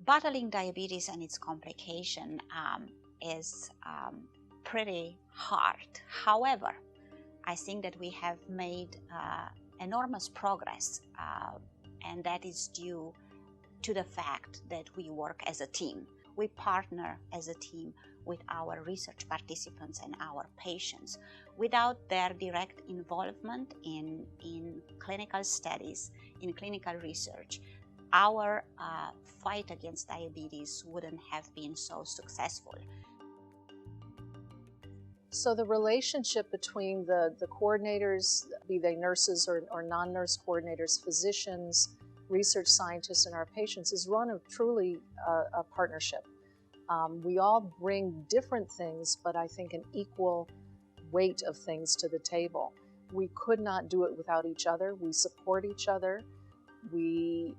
Battling diabetes and its complication is pretty hard. However, I think that we have made enormous progress, and that is due to the fact that we work as a team. We partner as a team with our research participants and our patients. Without their direct involvement in clinical studies, in clinical research, our fight against diabetes wouldn't have been so successful. So the relationship between the coordinators, be they nurses or non-nurse coordinators, physicians, research scientists, and our patients is run of truly a partnership. We all bring different things, but I think an equal weight of things to the table. We could not do it without each other. We support each other. We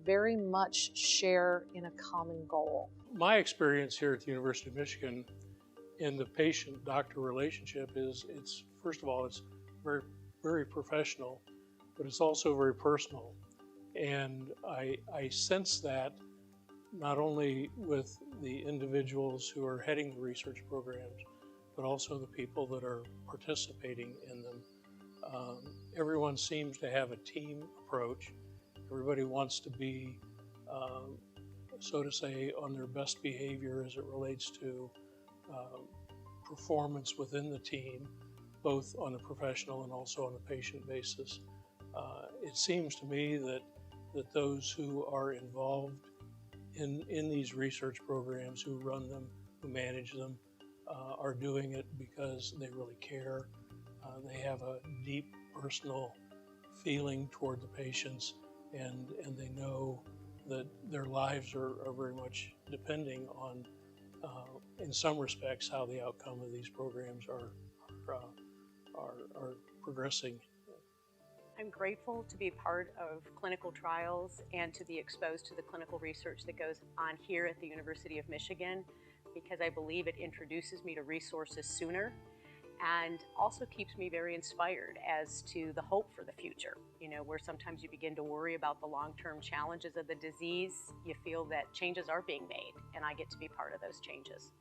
very much share in a common goal. My experience here at the University of Michigan in the patient-doctor relationship is, first of all, it's very, very professional, but it's also very personal. And I sense that not only with the individuals who are heading the research programs, but also the people that are participating in them. Everyone seems to have a team approach. Everybody wants to be, so to say, on their best behavior as it relates to performance within the team, both on a professional and also on a patient basis. It seems to me that those who are involved in these research programs, who run them, who manage them, are doing it because they really care. They have a deep personal feeling toward the patients, and they know that their lives are very much depending on, in some respects, how the outcome of these programs are progressing. I'm grateful to be part of clinical trials and to be exposed to the clinical research that goes on here at the University of Michigan, because I believe it introduces me to resources sooner and also keeps me very inspired as to the hope for the future. You know, where sometimes you begin to worry about the long-term challenges of the disease, you feel that changes are being made, and I get to be part of those changes.